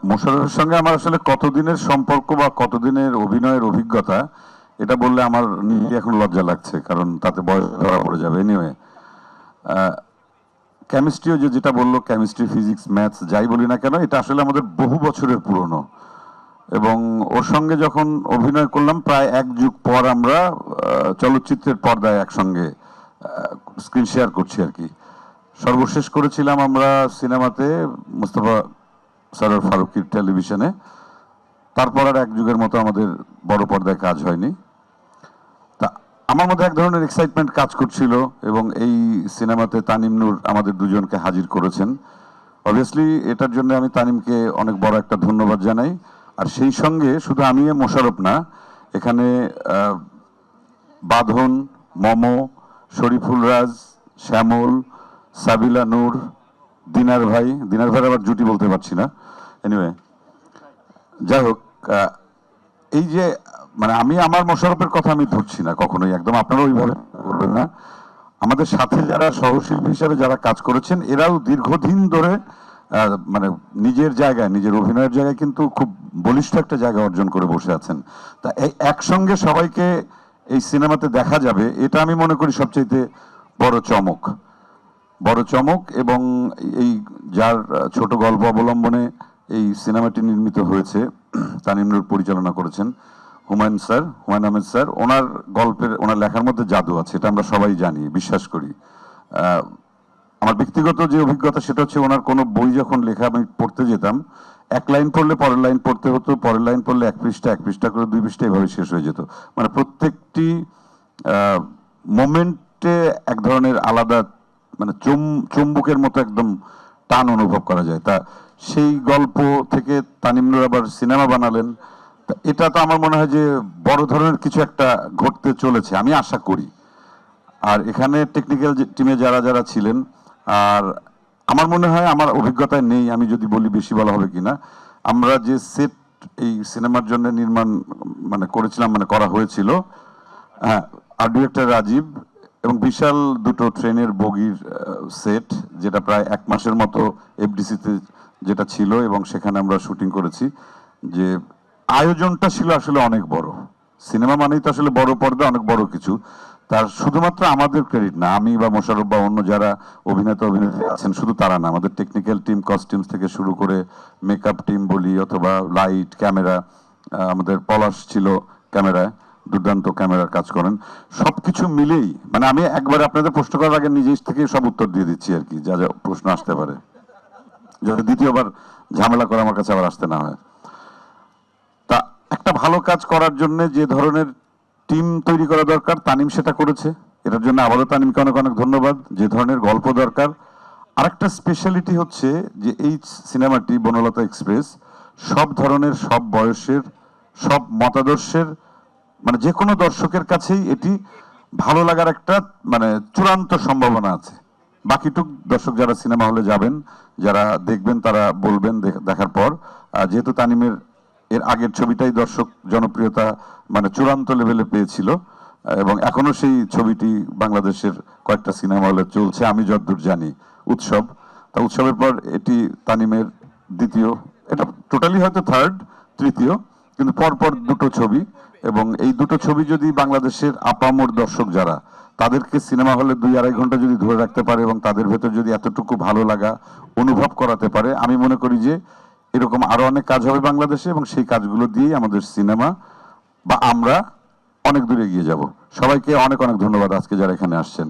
মোশাররফের সঙ্গে আমার আসলে কতদিনের সম্পর্ক বা কতদিনের অভিনয়ের অভিজ্ঞতা এটা বললে আমার নিজে এখন লজ্জা লাগছে, কারণ তাতে বয়স ধরা পড়ে যাবে। এনিওয়ে, কেমিস্ট্রিও যেটা বললো, কেমিস্ট্রি, ফিজিক্স, ম্যাথস যাই বলি না কেন, এটা আসলে আমাদের বহু বছরের পুরনো। এবং ওর সঙ্গে যখন অভিনয় করলাম প্রায় এক যুগ পর আমরা চলচ্চিত্রের পর্দায় একসঙ্গে স্ক্রিন শেয়ার করছি আর কি। সর্বশেষ করেছিলাম আমরা সিনেমাতে মুস্তফা সরোয়ার ফারুকীর টেলিভিশনে। তারপর আর এক যুগের মতো আমাদের বড় পর্দায় কাজ হয়নি। তা আমার মধ্যে এক ধরনের এক্সাইটমেন্ট কাজ করছিল, এবং এই সিনেমাতে তানিম নূর আমাদের দুজনকে হাজির করেছেন। অবভিয়াসলি এটার জন্য আমি তানিমকে অনেক বড় একটা ধন্যবাদ জানাই। আর সেই সঙ্গে শুধু আমি মোশাররফ না, এখানে বাঁধন, মমো, শরীফুল রাজ, শ্যামল, সাবিলা নূর, দিনার ভাইয়ের আবার জুটি বলতে পারছি না। এনিওয়ে, যাই হোক, এই যে মানে আমি আমার মোশাররফের কথা আমি ধরছি না কখনোই, একদম আপনারা ওইভাবে বলবেন না। আমাদের সাথে যারা সহশিল্পী হিসাবে যারা কাজ করেছেন, এরাও দীর্ঘদিন ধরে মানে নিজের জায়গায়, নিজের অভিনয়ের জায়গায় কিন্তু খুব বলিষ্ঠ একটা জায়গা অর্জন করে বসে আছেন। তা এই একসঙ্গে সবাইকে এই সিনেমাতে দেখা যাবে, এটা আমি মনে করি সবচেয়ে বড় চমক। এবং এই যার ছোট গল্প অবলম্বনে এই সিনেমাটি নির্মিত হয়েছে, তানিম নূর পরিচালনা করেছেন, হুমায়ুন আহমেদ স্যার। ওনার লেখার মধ্যে জাদু আছে, এটা আমরা সবাই জানি, বিশ্বাস করি। আমার ব্যক্তিগত যে অভিজ্ঞতা সেটা হচ্ছে, ওনার কোনো বই যখন লেখা আমি পড়তে যেতাম, এক লাইন পড়লে পরের লাইন পড়তে হতো, পরের লাইন পড়লে এক পৃষ্ঠা করে 2 পৃষ্ঠা এভাবে শেষ হয়ে যেত। মানে প্রত্যেকটি মোমেন্টে এক ধরনের আলাদা, মানে চুম্বকের মতো একদম টান অনুভব করা যায়। তা সেই গল্প থেকে তানিম নূর আবার সিনেমা বানালেন। এটা তো আমার মনে হয় যে বড় ধরনের কিছু একটা ঘটতে চলেছে, আমি আশা করি। আর এখানে টেকনিক্যাল টিমে যারা যারা ছিলেন, আর আমার মনে হয়, আমার অভিজ্ঞতায় নেই, আমি যদি বলি বেশি বলা হবে কিনা, আমরা যে সেট এই সিনেমার জন্য করা হয়েছিল, হ্যাঁ, আর্ট ডিরেক্টর রাজীব, এবং বিশাল দুটো ট্রেনের বগির সেট, যেটা প্রায় 1 মাসের মতো এফডিসিতে যেটা ছিল, এবং সেখানে আমরা শুটিং করেছি। যে আয়োজনটা ছিল আসলে অনেক বড়। সিনেমা মানেই তো আসলে বড় পর্দা, অনেক বড় কিছু। তার শুধুমাত্র আমাদের ক্রেডিট না, আমি বা মোশাররফ বা অন্য যারা অভিনেত্রী আছেন, শুধু তারা না, আমাদের টেকনিক্যাল টিম, কস্টিউমস থেকে শুরু করে মেকআপ টিম বলি, অথবা লাইট, ক্যামেরা, আমাদের পলাশ ছিল ক্যামেরায়, দুর্দান্ত ক্যামেরার কাজ করেন। সবকিছু মিলেই মানে আমি একবার আপনাদের প্রশ্ন করার আগে নিজে থেকে সব উত্তর দিয়ে দিচ্ছি আর কি, যা যা প্রশ্ন আসতে পারে, যাতে দ্বিতীয়বার ঝামেলা করে আমার কাছে আবার আসতে না হয়। তা একটা ভালো কাজ করার জন্য যে ধরনের টিম তৈরি করা দরকার, তানিম সেটা করেছে। এটার জন্য আবারও তানিমকে অনেক অনেক ধন্যবাদ। যে ধরনের গল্প দরকার, আরেকটা স্পেশালিটি হচ্ছে যে এই সিনেমাটি বনলতা এক্সপ্রেস সব ধরনের, সব বয়সের, সব মতাদর্শের, মানে যে কোনো দর্শকের কাছেই এটি ভালো লাগার একটা মানে চূড়ান্ত সম্ভাবনা আছে। বাকিটুক দর্শক যারা সিনেমা হলে যাবেন, যারা দেখবেন, তারা বলবেন দেখার পর। যেহেতু তানিমের এর আগের ছবিটাই দর্শক জনপ্রিয়তা মানে চূড়ান্ত লেভেলে পেয়েছিল, এবং এখনো সেই ছবিটি বাংলাদেশের কয়েকটা সিনেমা হলে চলছে, আমি যতদূর জানি। উৎসবের পর এটি তানিমের দ্বিতীয়, এটা টোটালি হয়তো থার্ড, তৃতীয়, কিন্তু পরপর দুটো ছবি। এবং এই দুটো ছবি যদি বাংলাদেশের আপামর দর্শক যারা, তাদেরকে সিনেমা হলে 2-2.5 ঘন্টা যদি ধরে রাখতে পারে, এবং তাদের ভেতর যদি এতটুকু ভালো লাগা অনুভব করাতে পারে, আমি মনে করি যে এরকম আরো অনেক কাজ হবে বাংলাদেশে, এবং সেই কাজগুলো দিয়েই আমাদের সিনেমা বা আমরা অনেক দূরে এগিয়ে যাব। সবাইকে অনেক অনেক ধন্যবাদ আজকে যারা এখানে আসছেন।